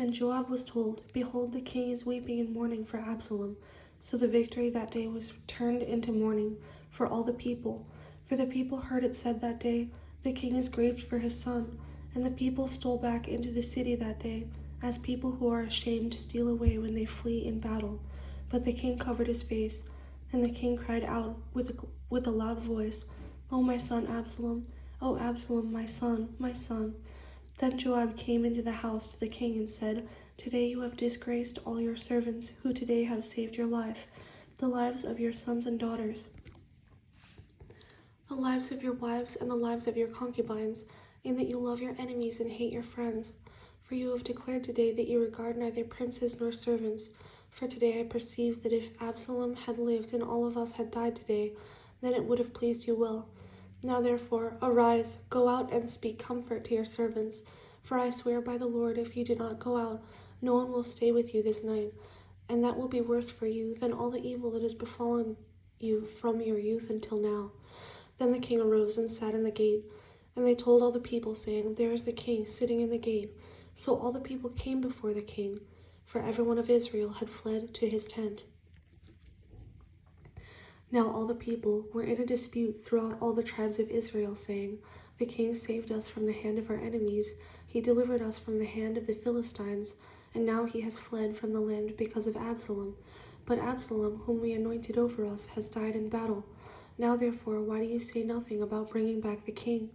And Joab was told, Behold, the king is weeping and mourning for Absalom. So the victory that day was turned into mourning for all the people. For the people heard it said that day, The king is grieved for his son. And the people stole back into the city that day, as people who are ashamed steal away when they flee in battle. But the king covered his face, and the king cried out with a loud voice, O my son Absalom, O Absalom, my son, my son. Then Joab came into the house to the king and said, Today you have disgraced all your servants, who today have saved your life, the lives of your sons and daughters, the lives of your wives and the lives of your concubines, in that you love your enemies and hate your friends. For you have declared today that you regard neither princes nor servants. For today I perceive that if Absalom had lived and all of us had died today, then it would have pleased you well. Now therefore, arise, go out and speak comfort to your servants. For I swear by the Lord, if you do not go out, no one will stay with you this night, and that will be worse for you than all the evil that has befallen you from your youth until now. Then the king arose and sat in the gate, and they told all the people, saying, There is the king sitting in the gate. So all the people came before the king, for everyone of Israel had fled to his tent. Now all the people were in a dispute throughout all the tribes of Israel, saying, The king saved us from the hand of our enemies. He delivered us from the hand of the Philistines, and now he has fled from the land because of Absalom. But Absalom, whom we anointed over us, has died in battle. Now therefore, why do you say nothing about bringing back the king?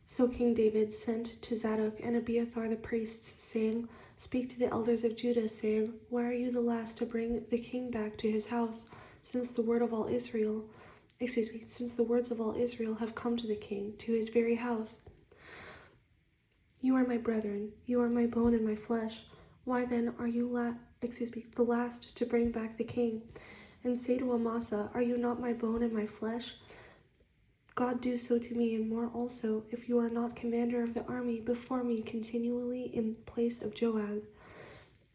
So King David sent to Zadok and Abiathar the priests, saying, Speak to the elders of Judah, saying, Why are you the last to bring the king back to his house, since the words of all Israel have come to the king, to his very house? You are my brethren, you are my bone and my flesh. Why then are you the last to bring back the king? And say to Amasa, Are you not my bone and my flesh? God do so to me, and more also, if you are not commander of the army before me continually in place of Joab.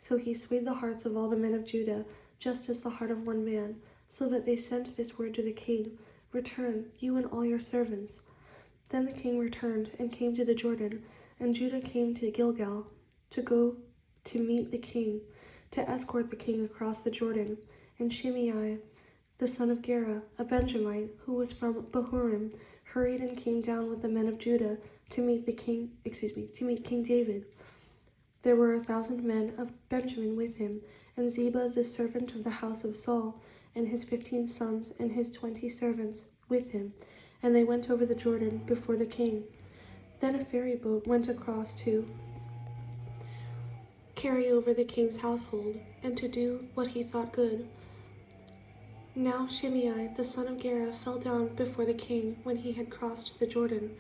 So he swayed the hearts of all the men of Judah, just as the heart of one man, so that they sent this word to the king, Return, you and all your servants. Then the king returned and came to the Jordan, and Judah came to Gilgal to go to meet the king, to escort the king across the Jordan. And Shimei, the son of Gera, a Benjamite, who was from Bahurim, hurried and came down with the men of Judah to meet King David. There were 1,000 men of Benjamin with him, and Ziba, the servant of the house of Saul, and his 15 sons and his 20 servants with him, and they went over the Jordan before the king. Then a ferry boat went across to carry over the king's household, and to do what he thought good. Now Shimei, the son of Gera, fell down before the king when he had crossed the Jordan.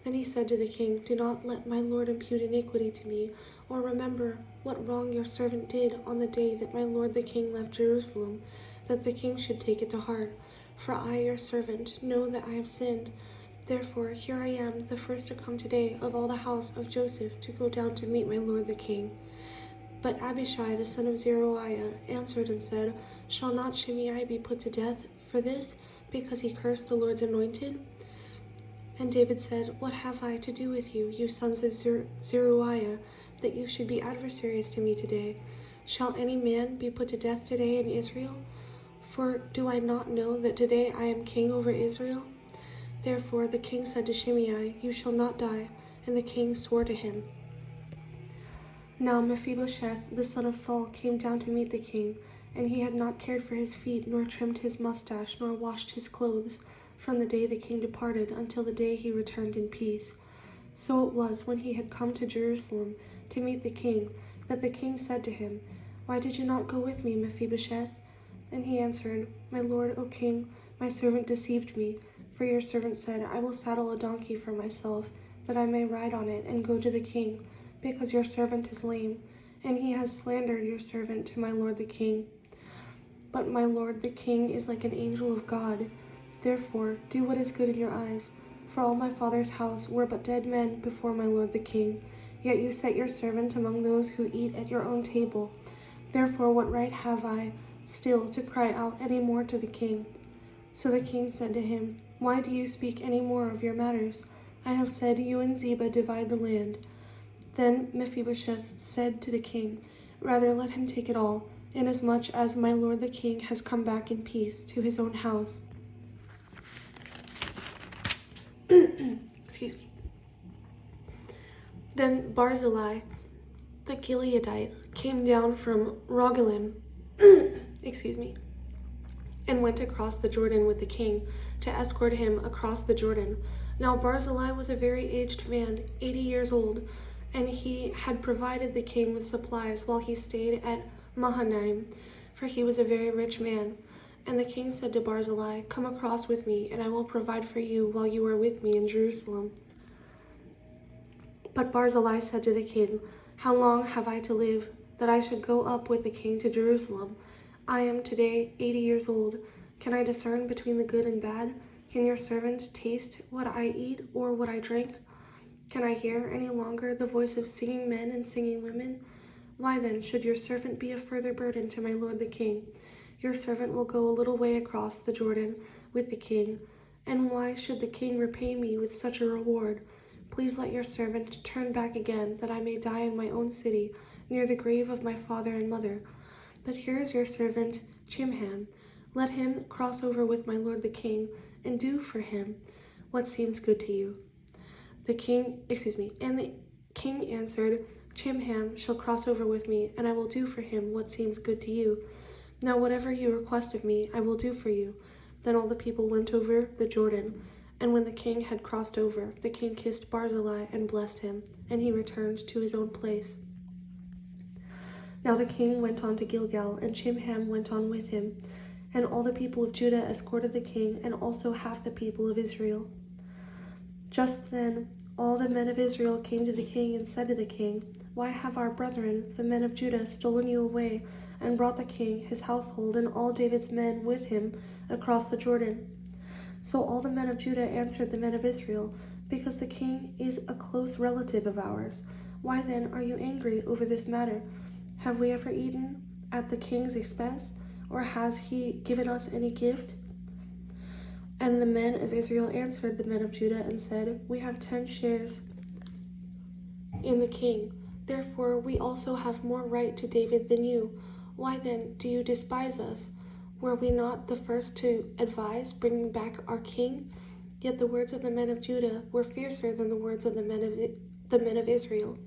Then he said to the king, Do not let my lord impute iniquity to me, or remember what wrong your servant did on the day that my lord the king left Jerusalem, that the king should take it to heart. For I, your servant, know that I have sinned. Therefore here I am, the first to come today of all the house of Joseph, to go down to meet my lord the king. But Abishai, the son of Zeruiah, answered and said, Shall not Shimei be put to death for this, because he cursed the Lord's anointed? And David said, What have I to do with you, you sons of Zeruiah, that you should be adversaries to me today? Shall any man be put to death today in Israel? For do I not know that today I am king over Israel? Therefore the king said to Shimei, You shall not die. And the king swore to him. Now Mephibosheth, the son of Saul, came down to meet the king, and he had not cared for his feet, nor trimmed his mustache, nor washed his clothes, from the day the king departed until the day he returned in peace. So it was, when he had come to Jerusalem to meet the king, that the king said to him, Why did you not go with me, Mephibosheth? And he answered, My lord, O king, my servant deceived me, for your servant said, I will saddle a donkey for myself, that I may ride on it and go to the king, because your servant is lame, and he has slandered your servant to my lord the king. But my lord the king is like an angel of God. Therefore do what is good in your eyes. For all my father's house were but dead men before my lord the king. Yet you set your servant among those who eat at your own table. Therefore what right have I still to cry out any more to the king? So the king said to him, Why do you speak any more of your matters? I have said, You and Ziba divide the land. Then Mephibosheth said to the king, "Rather let him take it all, inasmuch as my lord the king has come back in peace to his own house." Excuse me. Then Barzillai the Gileadite came down from Rogelim, and went across the Jordan with the king to escort him across the Jordan. Now Barzillai was a very aged man, 80 years old, and he had provided the king with supplies while he stayed at Mahanaim, for he was a very rich man. And the king said to Barzillai, "Come across with me, and I will provide for you while you are with me in Jerusalem." But Barzillai said to the king, "How long have I to live, that I should go up with the king to Jerusalem? I am today 80 years old. Can I discern between the good and bad? Can your servant taste what I eat or what I drink? Can I hear any longer the voice of singing men and singing women? Why then should your servant be a further burden to my lord the king? Your servant will go a little way across the Jordan with the king, and why should the king repay me with such a reward? Please let your servant turn back again, that I may die in my own city, near the grave of my father and mother. But here is your servant Chimham. Let him cross over with my lord the king, and do for him what seems good to you." And the king answered, "Chimham shall cross over with me, and I will do for him what seems good to you. Now whatever you request of me, I will do for you." Then all the people went over the Jordan, and when the king had crossed over, the king kissed Barzillai and blessed him, and he returned to his own place. Now the king went on to Gilgal, and Chimham went on with him, and all the people of Judah escorted the king, and also half the people of Israel. Just then all the men of Israel came to the king and said to the king, "Why have our brethren, the men of Judah, stolen you away, and brought the king, his household, and all David's men with him across the Jordan?" So all the men of Judah answered the men of Israel, "Because the king is a close relative of ours. Why then are you angry over this matter? Have we ever eaten at the king's expense, or has he given us any gift?" And the men of Israel answered the men of Judah and said, "We have 10 shares in the king. Therefore we also have more right to David than you. Why then do you despise us? Were we not the first to advise bringing back our king?" Yet the words of the men of Judah were fiercer than the words of the men of Israel.